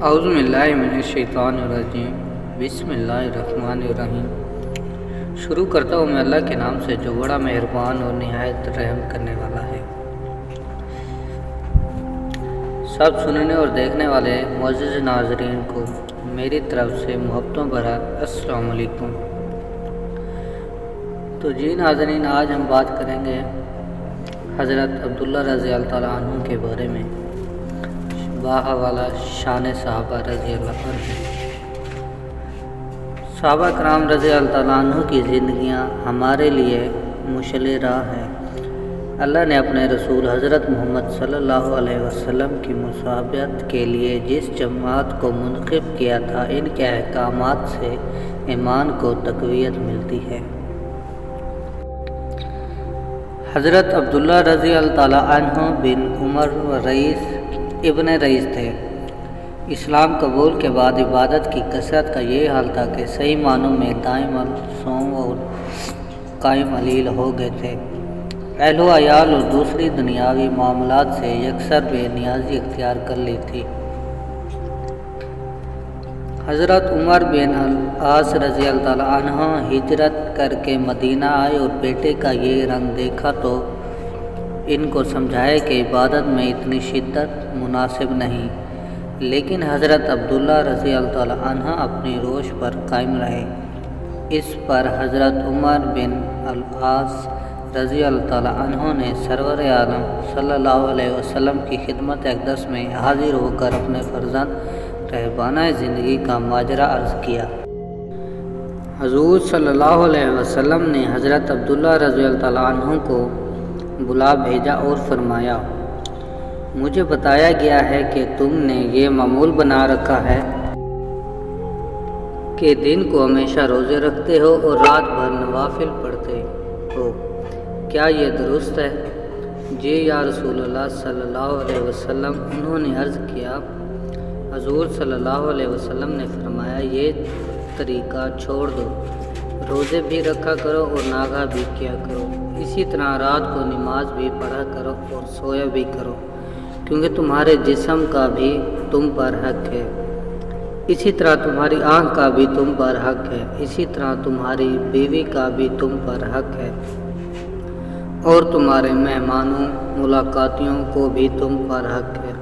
اعوذ باللہ من الشیطان الرجیم بسم اللہ الرحمن الرحیم۔ شروع کرتا ہوں میں اللہ کے نام سے جو بڑا مہربان اور نہایت رحم کرنے والا ہے۔ سب سننے اور دیکھنے والے معزز ناظرین کو میری طرف سے محبتوں بھرا السلام علیکم۔ تو جی ناظرین، آج ہم بات کریں گے حضرت عبداللہ رضی اللہ تعالیٰ عنہ کے بارے میں، باحوالہ شان صحابہ رضی اللہ عنہ۔ صحابہ کرام رضی اللہ تعالیٰ عنہ کی زندگیاں ہمارے لیے مشعل راہ ہیں۔ اللہ نے اپنے رسول حضرت محمد صلی اللہ علیہ وسلم کی مصاحبت کے لیے جس جماعت کو منتخب کیا تھا، ان کے احکامات سے ایمان کو تقویت ملتی ہے۔ حضرت عبداللہ رضی اللہ تعالیٰ عنہ بن عمر رئیس ابن رئیس تھے۔ اسلام قبول کے بعد عبادت کی کثرت کا یہ حال تھا کہ صحیح معنوں میں دائم الصوم اور قائم علیل ہو گئے تھے۔ اہل و عیال اور دوسری دنیاوی معاملات سے یکسر بے نیازی اختیار کر لی تھی۔ حضرت عمر بن العاص رضی اللہ تعالیٰ عنہ ہجرت کر کے مدینہ آئے اور بیٹے کا یہ رنگ دیکھا تو ان کو سمجھایا کہ عبادت میں اتنی شدت مناسب نہیں، لیکن حضرت عبداللہ رضی اللہ تعالیٰ عنہ اپنی روش پر قائم رہے۔ اس پر حضرت عمر بن العاص رضی اللہ تعالیٰ عنہ نے سرور عالم صلی اللہ علیہ وسلم کی خدمت اقدس میں حاضر ہو کر اپنے فرزند رہبانہ زندگی کا ماجرا عرض کیا۔ حضور صلی اللہ علیہ وسلم نے حضرت عبداللہ رضی اللہ تعالیٰ عنہ کو بلا بھیجا اور فرمایا، مجھے بتایا گیا ہے کہ تم نے یہ معمول بنا رکھا ہے کہ دن کو ہمیشہ روزے رکھتے ہو اور رات بھر نوافل پڑھتے ہو، کیا یہ درست ہے؟ جی یا رسول اللہ صلی اللہ علیہ وسلم، انہوں نے عرض کیا۔ حضور صلی اللہ علیہ وسلم نے فرمایا، یہ طریقہ چھوڑ دو، روزے بھی رکھا کرو اور ناغہ بھی کیا کرو، اسی طرح رات کو نماز بھی پڑھا کرو اور سویا بھی کرو، کیونکہ تمہارے جسم کا بھی تم پر حق ہے، اسی طرح تمہاری آنکھ کا بھی تم پر حق ہے، اسی طرح تمہاری بیوی کا بھی تم پر حق ہے، اور تمہارے مہمانوں ملاقاتیوں کو بھی تم پر حق ہے۔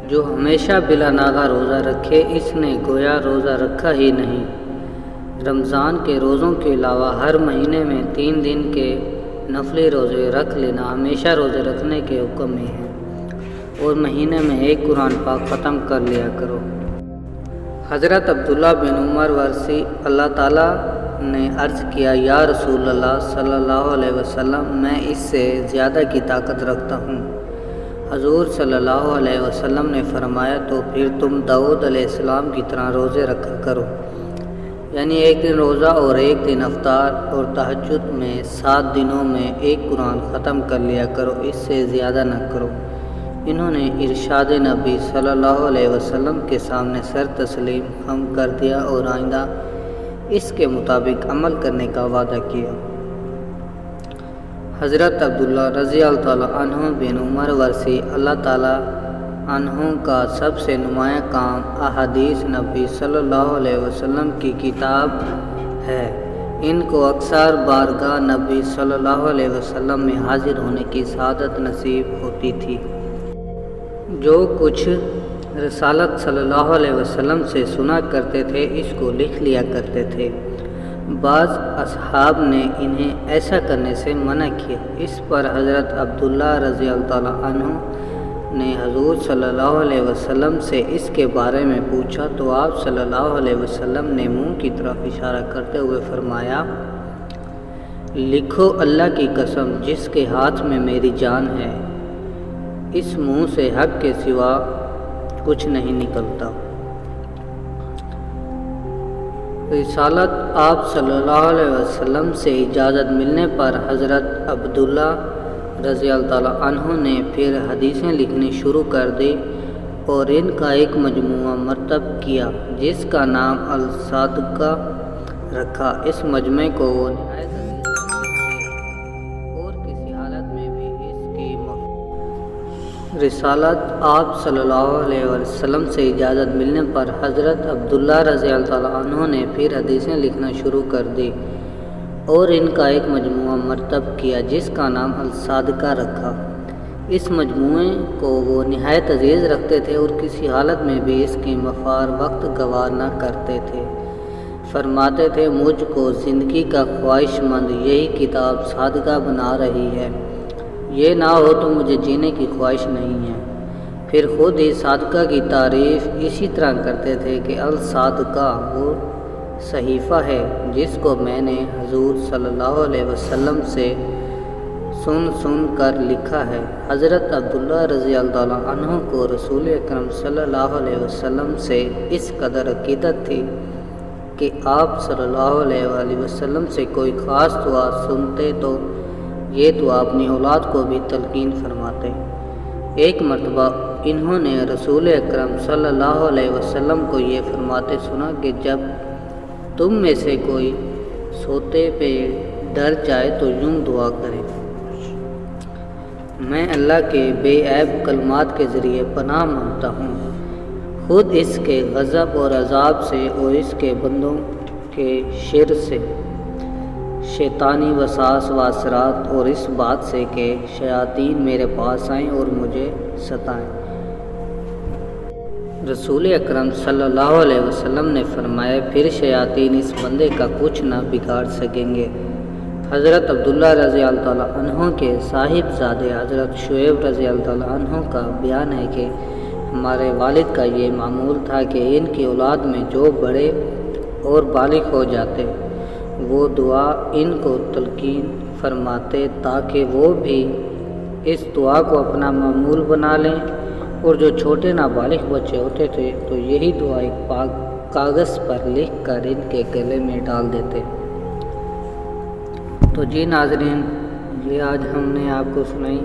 جو ہمیشہ بلا ناغہ روزہ رکھے، اس نے گویا روزہ رکھا ہی نہیں۔ رمضان کے روزوں کے علاوہ ہر مہینے میں 3 دن کے نفلی روزے رکھ لینا ہمیشہ روزے رکھنے کے حکم میں ہے، اور مہینے میں 1 قرآن پاک ختم کر لیا کرو۔ حضرت عبداللہ بن عمر ورثی اللہ تعالیٰ نے عرض کیا، یا رسول اللہ صلی اللہ علیہ وسلم، میں اس سے زیادہ کی طاقت رکھتا ہوں۔ حضور صلی اللہ علیہ وسلم نے فرمایا، تو پھر تم داؤد علیہ السلام کی طرح روزے رکھا کرو، یعنی 1 دن روزہ اور 1 دن افطار، اور تہجد میں 7 دنوں میں 1 قرآن ختم کر لیا کرو، اس سے زیادہ نہ کرو۔ انہوں نے ارشاد نبی صلی اللہ علیہ وسلم کے سامنے سر تسلیم خم کر دیا اور آئندہ اس کے مطابق عمل کرنے کا وعدہ کیا۔ حضرت عبداللہ رضی اللہ تعالیٰ عنہ بن عمر ورثی اللہ تعالیٰ عنہ کا سب سے نمایاں کام احادیث نبی صلی اللہ علیہ وسلم کی کتاب ہے۔ ان کو اکثر بارگاہ نبی صلی اللہ علیہ وسلم میں حاضر ہونے کی سعادت نصیب ہوتی تھی۔ جو کچھ رسالت صلی اللہ علیہ وسلم سے سنا کرتے تھے، اس کو لکھ لیا کرتے تھے۔ بعض اصحاب نے انہیں ایسا کرنے سے منع کیا۔ اس پر حضرت عبداللہ رضی اللہ تعالیٰ عنہ نے حضور صلی اللہ علیہ وسلم سے اس کے بارے میں پوچھا تو آپ صلی اللہ علیہ وسلم نے منہ کی طرف اشارہ کرتے ہوئے فرمایا، لکھو اللہ کی قسم جس کے ہاتھ میں میری جان ہے، اس منہ سے حق کے سوا کچھ نہیں نکلتا۔ رسالت آپ صلی اللہ علیہ وسلم سے اجازت ملنے پر حضرت عبداللہ رضی اللہ تعالیٰ عنہ نے پھر حدیثیں لکھنی شروع کر دی اور ان کا ایک مجموعہ مرتب کیا جس کا نام الصادقہ رکھا۔ اس مجموعے کو وہ نہایت عزیز اور کسی حالت میں بھی اس کی رسالت آپ صلی اللہ علیہ وسلم سے اجازت ملنے پر حضرت عبداللہ رضی اللہ تعالیٰ عنہ نے پھر حدیثیں لکھنا شروع کر دی اور ان کا ایک مجموعہ مرتب کیا جس کا نام الصادقہ رکھا۔ اس مجموعے کو وہ نہایت عزیز رکھتے تھے اور کسی حالت میں بھی اس کی مفار وقت گوار نہ کرتے تھے۔ فرماتے تھے مجھ کو زندگی کا خواہش مند یہی کتاب صادقہ بنا رہی ہے، یہ نہ ہو تو مجھے جینے کی خواہش نہیں ہے۔ پھر خود ہی صادقہ کی تعریف اسی طرح کرتے تھے کہ الصادقہ وہ صحیفہ ہے جس کو میں نے حضور صلی اللہ علیہ وسلم سے سن کر لکھا ہے۔ حضرت عبداللہ رضی اللہ عنہ کو رسول اکرم صلی اللہ علیہ وسلم سے اس قدر عقیدت تھی کہ آپ صلی اللہ علیہ وسلم سے کوئی خاص دعا سنتے تو یہ دعا اپنی اولاد کو بھی تلقین فرماتے۔ ایک مرتبہ انہوں نے رسول اکرم صلی اللہ علیہ وسلم کو یہ فرماتے سنا کہ جب تم میں سے کوئی سوتے پہ ڈر جائے تو یوں دعا کرے، میں اللہ کے بے عیب کلمات کے ذریعے پناہ مانگتا ہوں خود اس کے غضب اور عذاب سے اور اس کے بندوں کے شر سے، شیطانی وسواس و اثرات، اور اس بات سے کہ شیاطین میرے پاس آئیں اور مجھے ستائیں۔ رسول اکرم صلی اللہ علیہ وسلم نے فرمایا پھر شیاطین اس بندے کا کچھ نہ بگاڑ سکیں گے۔ حضرت عبداللہ رضی اللہ تعالیٰ عنہ کے صاحبزادے حضرت شعیب رضی اللہ تعالیٰ عنہ کا بیان ہے کہ ہمارے والد کا یہ معمول تھا کہ ان کی اولاد میں جو بڑے اور بالغ ہو جاتے وہ دعا ان کو تلقین فرماتے تاکہ وہ بھی اس دعا کو اپنا معمول بنا لیں، اور جو چھوٹے نابالغ بچے ہوتے تھے تو یہی دعا ایک کاغذ پر لکھ کر ان کے گلے میں ڈال دیتے۔ تو جی ناظرین، یہ آج ہم نے آپ کو سنائی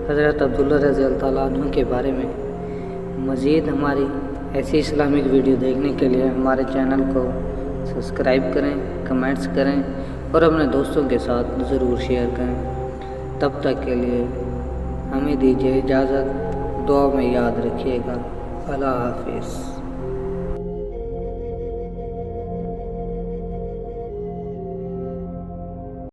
حضرت عبداللہ رضی اللہ تعالیٰ عنہ کے بارے میں۔ مزید ہماری ایسی اسلامک ویڈیو دیکھنے کے لیے ہمارے چینل کو سبسکرائب کریں، کمنٹس کریں اور اپنے دوستوں کے ساتھ ضرور شیئر کریں۔ تب تک کے لیے ہمیں دیجیے اجازت، دعا میں یاد رکھیے گا۔ اللہ حافظ۔